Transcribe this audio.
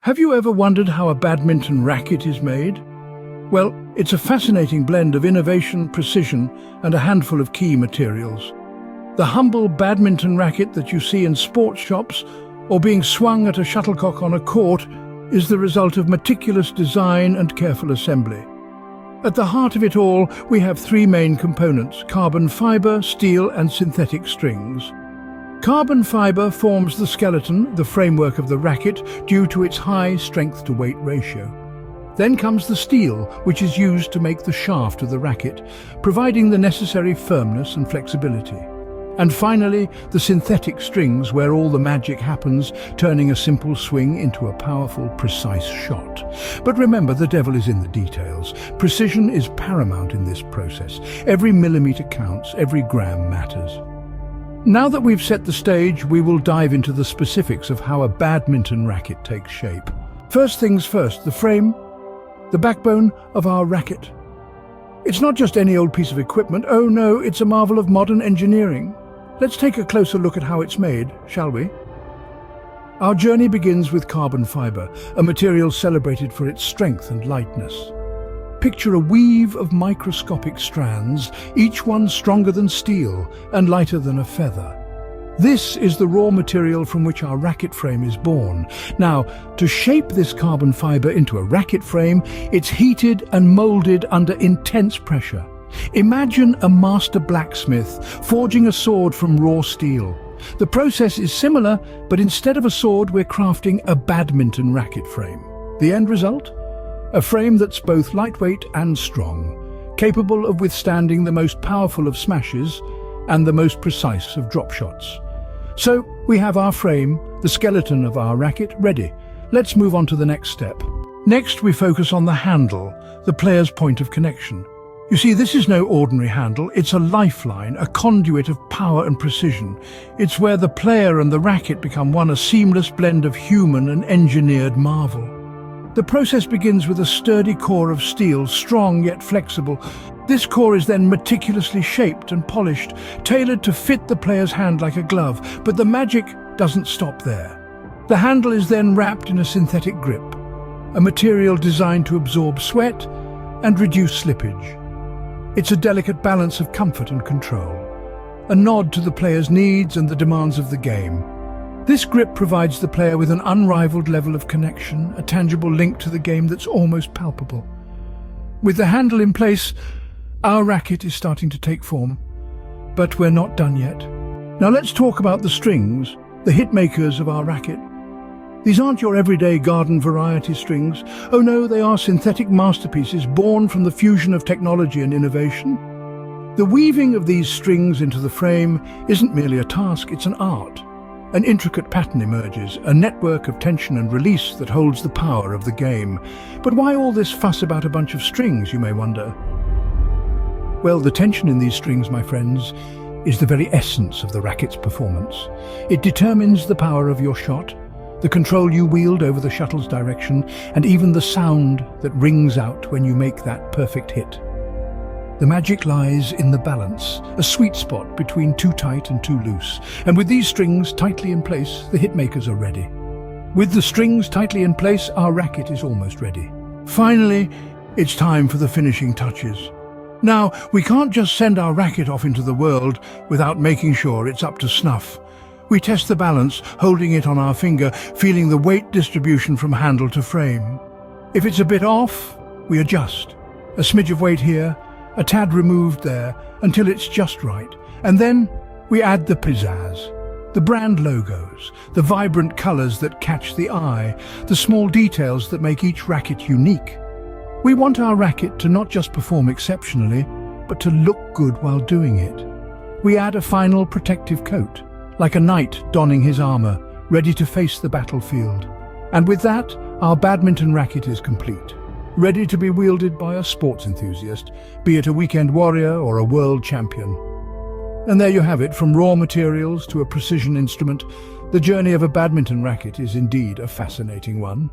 Have you ever wondered how a badminton racket is made? Well, it's a fascinating blend of innovation, precision, and a handful of key materials. The humble badminton racket that you see in sports shops or being swung at a shuttlecock on a court is the result of meticulous design and careful assembly. At the heart of it all, we have three main components: carbon fiber, steel, and synthetic strings. Carbon fiber forms the skeleton, the framework of the racket, due to its high strength-to-weight ratio. Then comes the steel, which is used to make the shaft of the racket, providing the necessary firmness and flexibility. And finally, the synthetic strings, where all the magic happens, turning a simple swing into a powerful, precise shot. But remember, the devil is in the details. Precision is paramount in this process. Every millimeter counts, every gram matters. Now that we've set the stage, we will dive into the specifics of how a badminton racket takes shape. First things first, the frame, the backbone of our racket. It's not just any old piece of equipment. Oh no, it's a marvel of modern engineering. Let's take a closer look at how it's made, shall we? Our journey begins with carbon fiber, a material celebrated for its strength and lightness. Picture a weave of microscopic strands, each one stronger than steel and lighter than a feather. This is the raw material from which our racket frame is born. Now, to shape this carbon fiber into a racket frame, it's heated and molded under intense pressure. Imagine a master blacksmith forging a sword from raw steel. The process is similar, but instead of a sword, we're crafting a badminton racket frame. The end result? A frame that's both lightweight and strong, capable of withstanding the most powerful of smashes and the most precise of drop shots. So we have our frame, the skeleton of our racket, ready. Let's move on to the next step. Next, we focus on the handle, the player's point of connection. You see, this is no ordinary handle. It's a lifeline, a conduit of power and precision. It's where the player and the racket become one, a seamless blend of human and engineered marvel. The process begins with a sturdy core of steel, strong yet flexible. This core is then meticulously shaped and polished, tailored to fit the player's hand like a glove. But the magic doesn't stop there. The handle is then wrapped in a synthetic grip, a material designed to absorb sweat and reduce slippage. It's a delicate balance of comfort and control, a nod to the player's needs and the demands of the game. This grip provides the player with an unrivaled level of connection, a tangible link to the game that's almost palpable. With the handle in place, our racket is starting to take form, but we're not done yet. Now let's talk about the strings, the hit makers of our racket. These aren't your everyday garden variety strings. Oh no, they are synthetic masterpieces born from the fusion of technology and innovation. The weaving of these strings into the frame isn't merely a task, it's an art. An intricate pattern emerges, a network of tension and release that holds the power of the game. But why all this fuss about a bunch of strings, you may wonder? Well, the tension in these strings, my friends, is the very essence of the racket's performance. It determines the power of your shot, the control you wield over the shuttle's direction, and even the sound that rings out when you make that perfect hit. The magic lies in the balance, a sweet spot between too tight and too loose. And with these strings tightly in place, the hitmakers are ready. With the strings tightly in place, our racket is almost ready. Finally, it's time for the finishing touches. Now, we can't just send our racket off into the world without making sure it's up to snuff. We test the balance, holding it on our finger, feeling the weight distribution from handle to frame. If it's a bit off, we adjust. A smidge of weight here, a tad removed there, until it's just right. And then we add the pizzazz, the brand logos, the vibrant colors that catch the eye, the small details that make each racket unique. We want our racket to not just perform exceptionally, but to look good while doing it. We add a final protective coat, like a knight donning his armor, ready to face the battlefield. And with that, our badminton racket is complete, ready to be wielded by a sports enthusiast, be it a weekend warrior or a world champion. And there you have it, from raw materials to a precision instrument. The journey of a badminton racket is indeed a fascinating one.